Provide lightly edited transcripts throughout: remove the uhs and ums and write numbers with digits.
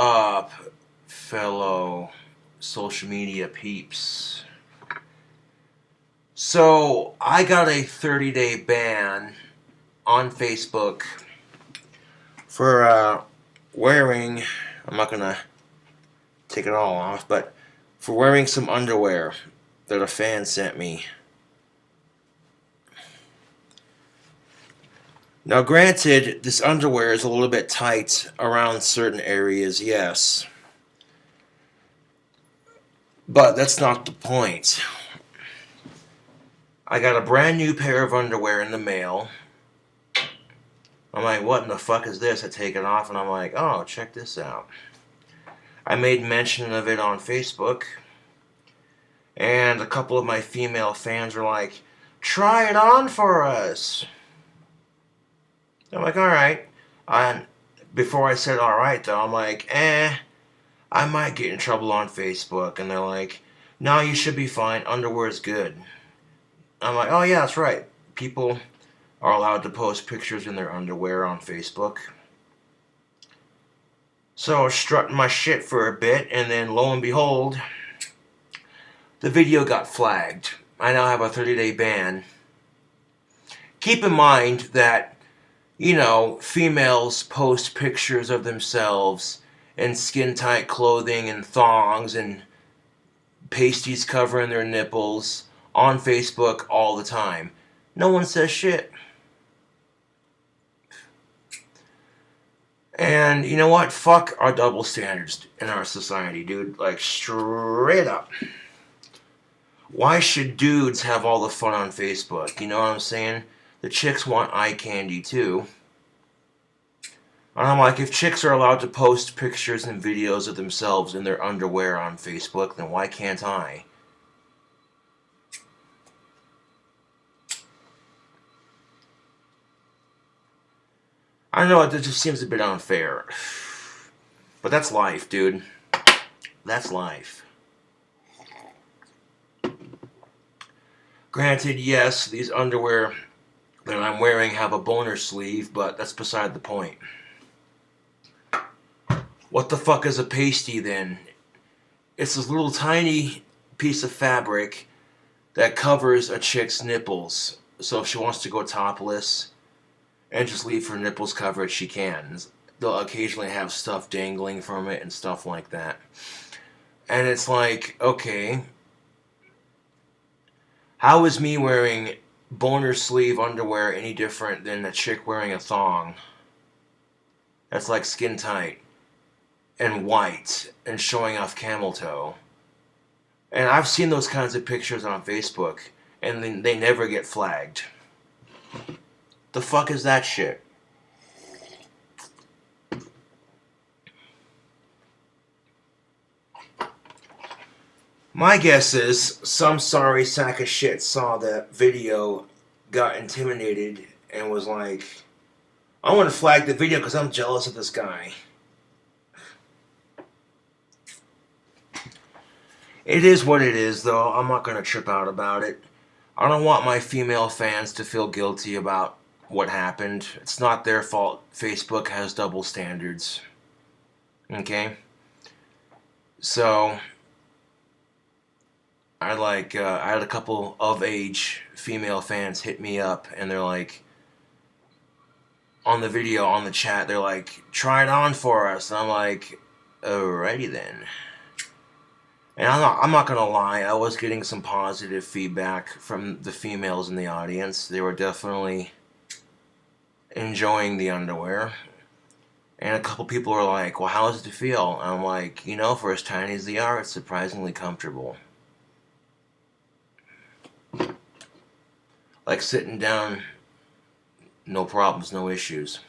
up, fellow social media peeps? So, I got a 30-day ban on Facebook for wearing, I'm not going to take it all off, but for wearing some underwear that a fan sent me. Now, granted, this underwear is a little bit tight around certain areas, yes. But that's not the point. I got a brand new pair of underwear in the mail. I'm like, what in the fuck is this? I take it off and I'm like, oh, check this out. I made mention of it on Facebook. And a couple of my female fans were like, try it on for us. I'm like, alright. Before I said alright, though, I'm like, I might get in trouble on Facebook. And they're like, no, you should be fine. Underwear is good. I'm like, oh, yeah, that's right. People are allowed to post pictures in their underwear on Facebook. So I was strutting my shit for a bit, and then lo and behold, the video got flagged. I now have a 30-day ban. Keep in mind that, females post pictures of themselves in skin-tight clothing and thongs and pasties covering their nipples on Facebook all the time. No one says shit. And you know what? Fuck our double standards in our society, dude. Like, straight up. Why should dudes have all the fun on Facebook? You know what I'm saying? The chicks want eye candy, too. And I'm like, if chicks are allowed to post pictures and videos of themselves in their underwear on Facebook, then why can't I? I know, it just seems a bit unfair. But that's life, dude. That's life. Granted, yes, these underwear that I'm wearing have a boner sleeve, but that's beside the point. What the fuck is a pasty then? It's this little tiny piece of fabric that covers a chick's nipples. So if she wants to go topless and just leave her nipples covered, she can. They'll occasionally have stuff dangling from it and stuff like that. And it's like, okay, how is me wearing boner sleeve underwear any different than a chick wearing a thong? That's like skin tight and white and showing off camel toe. And I've seen those kinds of pictures on Facebook, and they never get flagged. The fuck is that shit? My guess is some sorry sack of shit saw that video, got intimidated, and was like, I want to flag the video because I'm jealous of this guy. It is what it is, though. I'm not going to trip out about it. I don't want my female fans to feel guilty about what happened. It's not their fault. Facebook has double standards. Okay? So, I had a couple of age female fans hit me up, and they're like, on the video, on the chat, they're like, try it on for us. And I'm like, alrighty then. And I'm not gonna lie, I was getting some positive feedback from the females in the audience. They were definitely enjoying the underwear. And a couple people were like, well, how does it feel? And I'm like, for as tiny as they are, it's surprisingly comfortable. Like sitting down, no problems, no issues.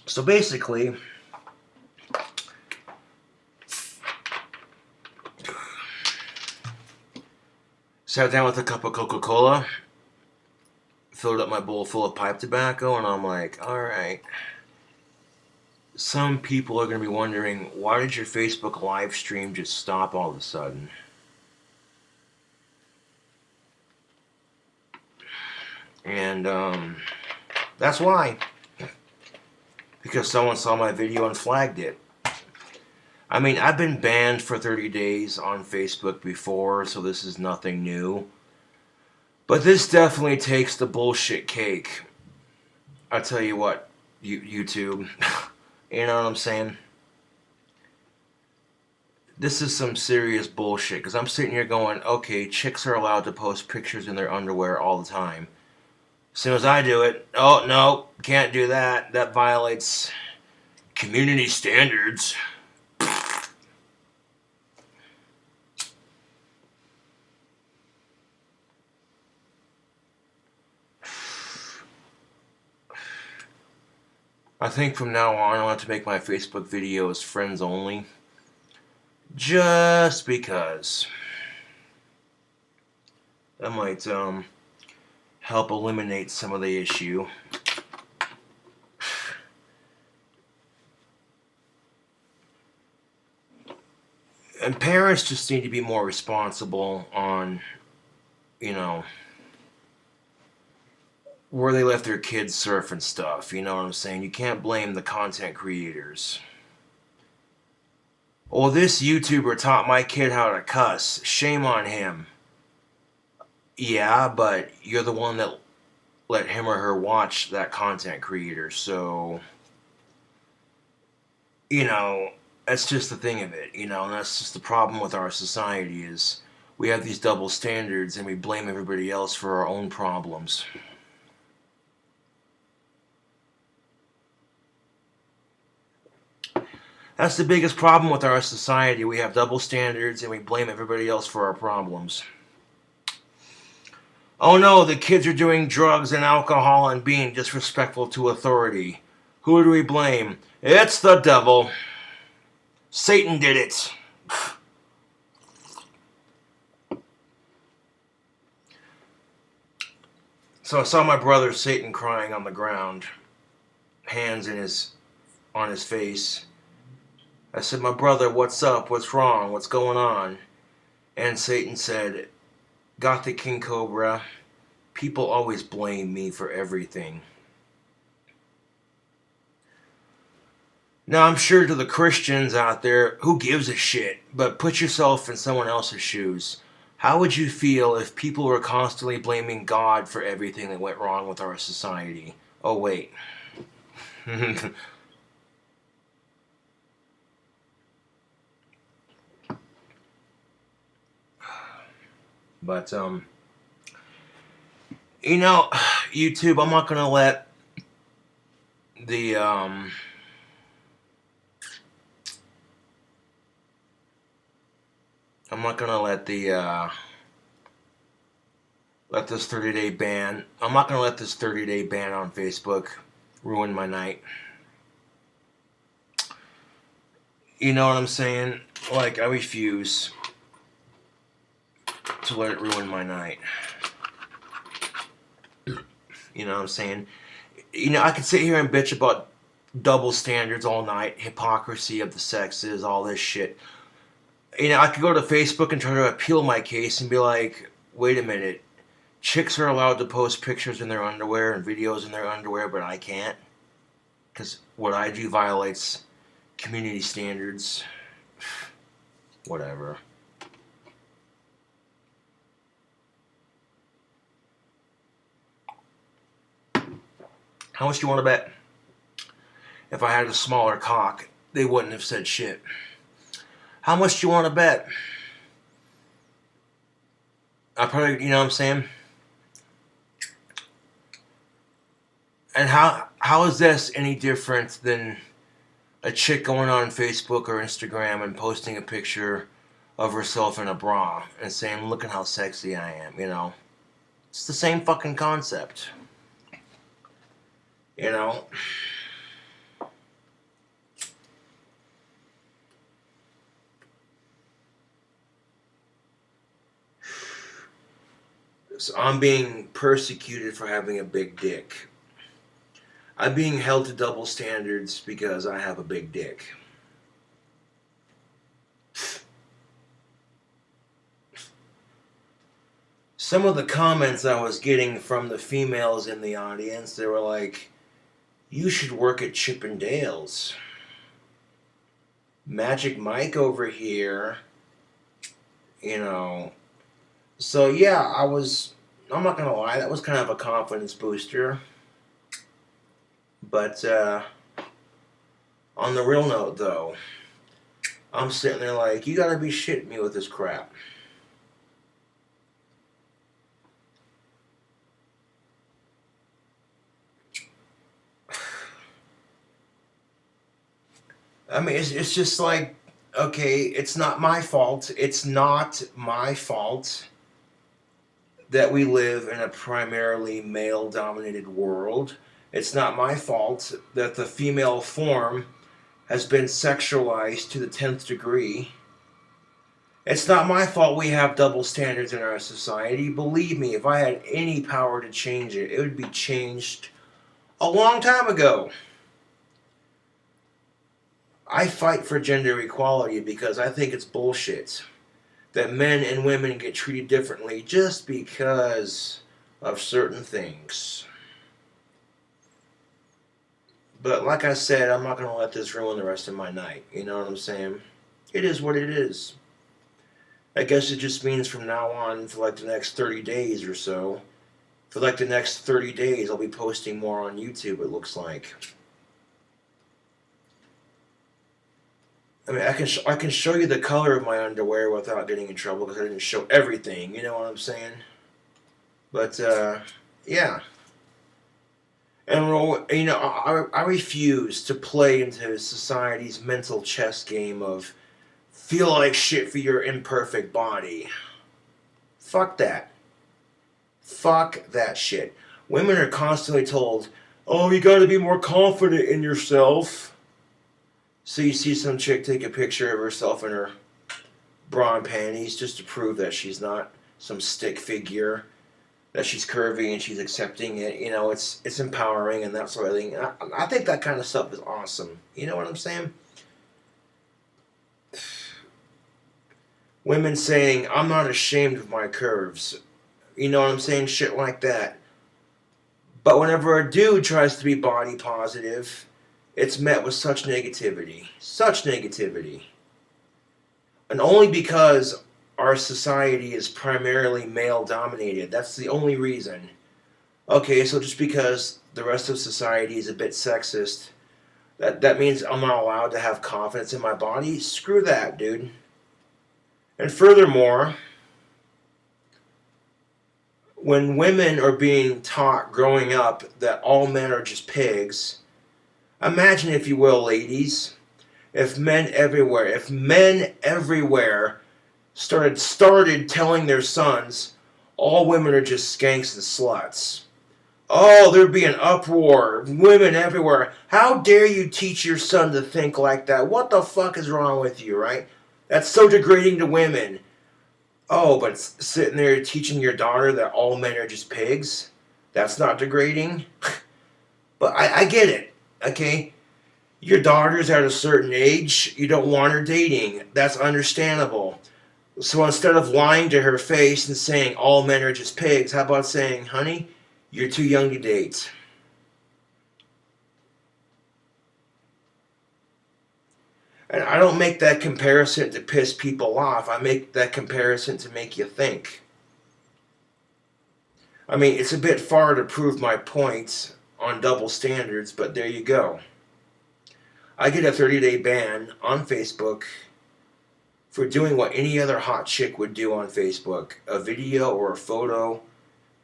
So basically, sat down with a cup of Coca-Cola, filled up my bowl full of pipe tobacco, and I'm like, alright. Some people are going to be wondering, why did your Facebook live stream just stop all of a sudden? And, that's why. because someone saw my video and flagged it. I mean, I've been banned for 30 days on Facebook before, so this is nothing new. But this definitely takes the bullshit cake. I tell you what, YouTube, you know what I'm saying? This is some serious bullshit, because I'm sitting here going, okay, chicks are allowed to post pictures in their underwear all the time. As soon as I do it, oh, no, can't do that. That violates community standards. I think from now on I'll have to make my Facebook videos friends only. Just because. That might help eliminate some of the issue. And parents just need to be more responsible on, you know, where they let their kids surf and stuff. You know what I'm saying? You can't blame the content creators. Well, this YouTuber taught my kid how to cuss. Shame on him. Yeah, but you're the one that let him or her watch that content creator, so, you know, that's just the thing of it, you know, and that's just the problem with our society is we have these double standards and we blame everybody else for our own problems. That's the biggest problem with our society. We have double standards and we blame everybody else for our problems. Oh no, the kids are doing drugs and alcohol and being disrespectful to authority. Who do we blame? It's the devil. Satan did it. So I saw my brother Satan crying on the ground, hands on his face. I said, my brother, what's up? What's wrong? What's going on? And Satan said, Gothic King Cobra, people always blame me for everything. Now, I'm sure to the Christians out there, who gives a shit? But put yourself in someone else's shoes. How would you feel if people were constantly blaming God for everything that went wrong with our society? Oh, wait. But, you know, YouTube, I'm not going to let the, I'm not going to let the, let this 30-day ban, I'm not going to let this 30-day ban on Facebook ruin my night. You know what I'm saying? Like, I refuse to let it ruin my night. You know what I'm saying? You know, I could sit here and bitch about double standards all night, hypocrisy of the sexes, all this shit. You know, I could go to Facebook and try to appeal my case and be like, wait a minute, chicks are allowed to post pictures in their underwear and videos in their underwear, but I can't? Because what I do violates community standards. Whatever. How much do you want to bet? If I had a smaller cock, they wouldn't have said shit. How much do you want to bet? I probably, you know what I'm saying? And how is this any different than a chick going on Facebook or Instagram and posting a picture of herself in a bra and saying, look at how sexy I am, you know? It's the same fucking concept. You know? So I'm being persecuted for having a big dick. I'm being held to double standards because I have a big dick. Some of the comments I was getting from the females in the audience, they were like, You should work at Chippendales. Magic Mike over here, you know. So yeah, I'm not gonna lie, that was kind of a confidence booster. But on the real note though, I'm sitting there like, you gotta be shitting me with this crap. I mean, it's just like, okay, it's not my fault. It's not my fault that we live in a primarily male dominated world. It's not my fault that the female form has been sexualized to the 10th degree. It's not my fault we have double standards in our society. Believe me, if I had any power to change it, it would be changed a long time ago. I fight for gender equality because I think it's bullshit that men and women get treated differently just because of certain things. But like I said, I'm not going to let this ruin the rest of my night. You know what I'm saying? It is what it is. I guess it just means from now on, for like the next 30 days or so, for like the next 30 days, I'll be posting more on YouTube, it looks like. I mean, I can show you the color of my underwear without getting in trouble because I didn't show everything. You know what I'm saying? But yeah, and you know, I refuse to play into society's mental chess game of feel like shit for your imperfect body. Fuck that. Fuck that shit. Women are constantly told, "Oh, you got to be more confident in yourself." So you see some chick take a picture of herself in her bra and panties just to prove that she's not some stick figure, that she's curvy and she's accepting it. You know, it's empowering and that sort of thing. I think that kind of stuff is awesome. You know what I'm saying? Women saying, "I'm not ashamed of my curves." You know what I'm saying? Shit like that. But whenever a dude tries to be body positive, it's met with such negativity. Such negativity. And only because our society is primarily male dominated. That's the only reason. Okay, so just because the rest of society is a bit sexist, that means I'm not allowed to have confidence in my body? Screw that, dude. And furthermore, when women are being taught growing up that all men are just pigs, imagine, if you will, ladies, if men everywhere started telling their sons all women are just skanks and sluts. Oh, there'd be an uproar. Women everywhere. How dare you teach your son to think like that? What the fuck is wrong with you, right? That's so degrading to women. Oh, but sitting there teaching your daughter that all men are just pigs? That's not degrading? But I get it, okay? Your daughter's at a certain age. You don't want her dating. That's understandable. So instead of lying to her face and saying all men are just pigs, how about saying, "Honey, you're too young to date"? And I don't make that comparison to piss people off. I make that comparison to make you think. I mean, it's a bit far to prove my point on double standards, but there you go. I get a 30-day ban on Facebook for doing what any other hot chick would do on Facebook, a video or a photo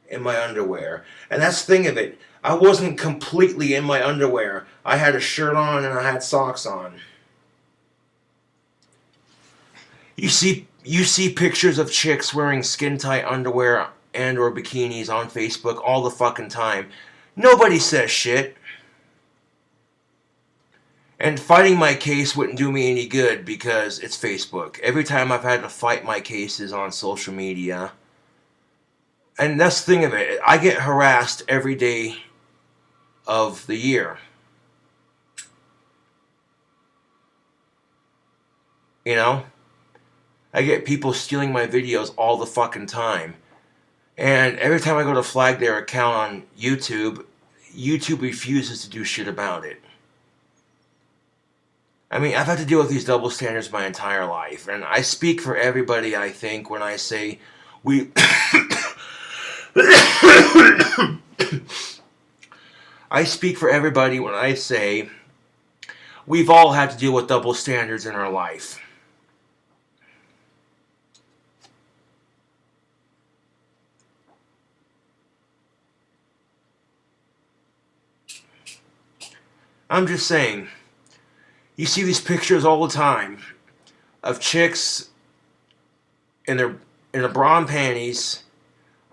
in my underwear. And that's the thing of it. I wasn't completely in my underwear. I had a shirt on and I had socks on. You see pictures of chicks wearing skin-tight underwear and or bikinis on Facebook all the fucking time. Nobody says shit. And fighting my case wouldn't do me any good because it's Facebook. Every time I've had to fight my cases on social media. And that's the thing of it. I get harassed every day of the year. You know? I get people stealing my videos all the fucking time. And every time I go to flag their account on YouTube, YouTube refuses to do shit about it. I mean, I've had to deal with these double standards my entire life, and I speak for everybody, I think, when I say we... I speak for everybody when I say we've all had to deal with double standards in our life. I'm just saying, you see these pictures all the time of chicks in their bra and panties.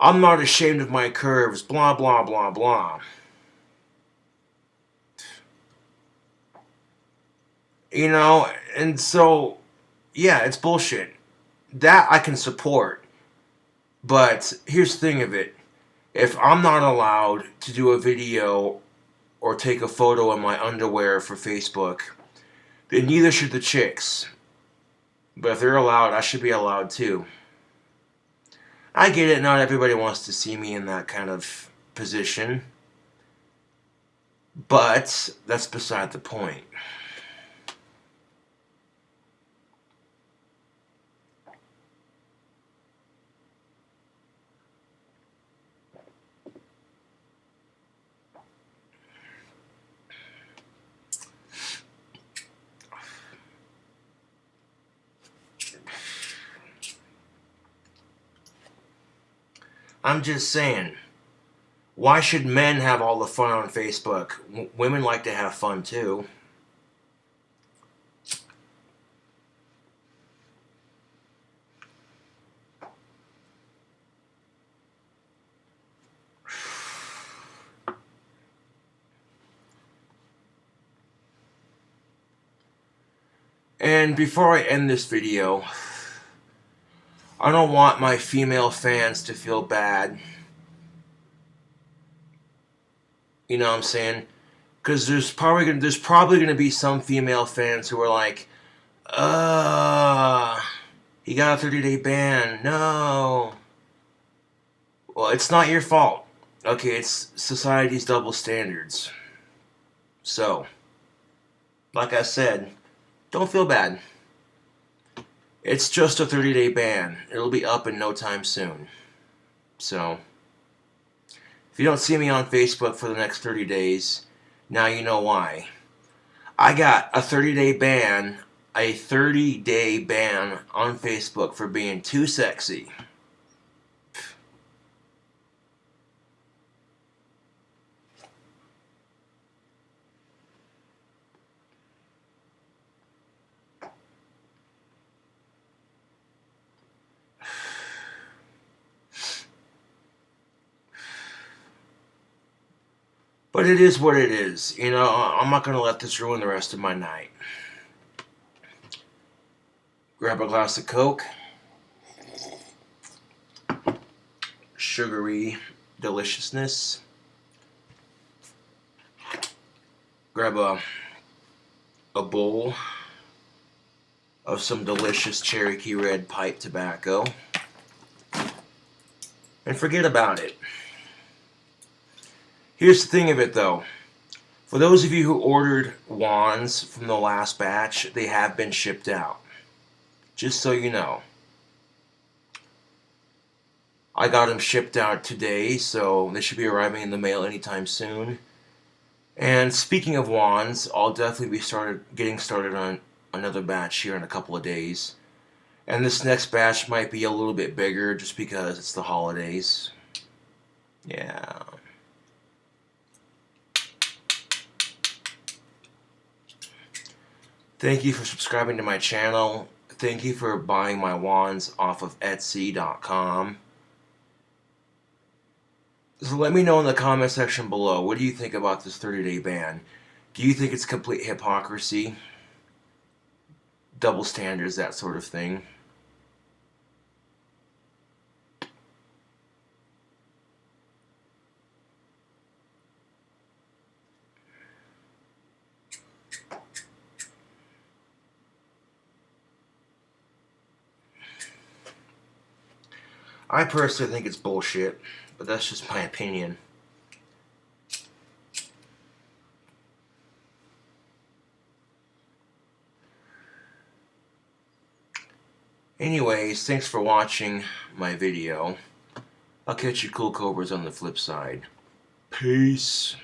I'm not ashamed of my curves, blah, blah, blah, blah. You know, and so, yeah, it's bullshit. That I can support. But here's the thing of it. If I'm not allowed to do a video or take a photo in my underwear for Facebook, then neither should the chicks. But if they're allowed, I should be allowed too. I get it, not everybody wants to see me in that kind of position. But that's beside the point. I'm just saying, why should men have all the fun on Facebook? Women like to have fun too. And before I end this video, I don't want my female fans to feel bad. You know what I'm saying? Because there's probably gonna be some female fans who are like, he got a 30-day ban. No. Well, it's not your fault. Okay, it's society's double standards. So, like I said, don't feel bad. It's just a 30-day ban. It'll be up in no time soon. So, if you don't see me on Facebook for the next 30 days, now you know why. I got a 30-day ban on Facebook for being too sexy. But it is what it is. You know, I'm not going to let this ruin the rest of my night. Grab a glass of Coke. Sugary deliciousness. Grab a bowl of some delicious Cherokee Red pipe tobacco. And forget about it. Here's the thing of it, though. For those of you who ordered wands from the last batch, they have been shipped out. Just so you know. I got them shipped out today, so they should be arriving in the mail anytime soon. And speaking of wands, I'll definitely be getting started on another batch here in a couple of days. And this next batch might be a little bit bigger just because it's the holidays. Yeah. Thank you for subscribing to my channel. Thank you for buying my wands off of Etsy.com. So let me know in the comment section below, what do you think about this 30-day ban? Do you think it's complete hypocrisy? Double standards, that sort of thing? I personally think it's bullshit, but that's just my opinion. Anyways, thanks for watching my video. I'll catch you cool cobras on the flip side. Peace.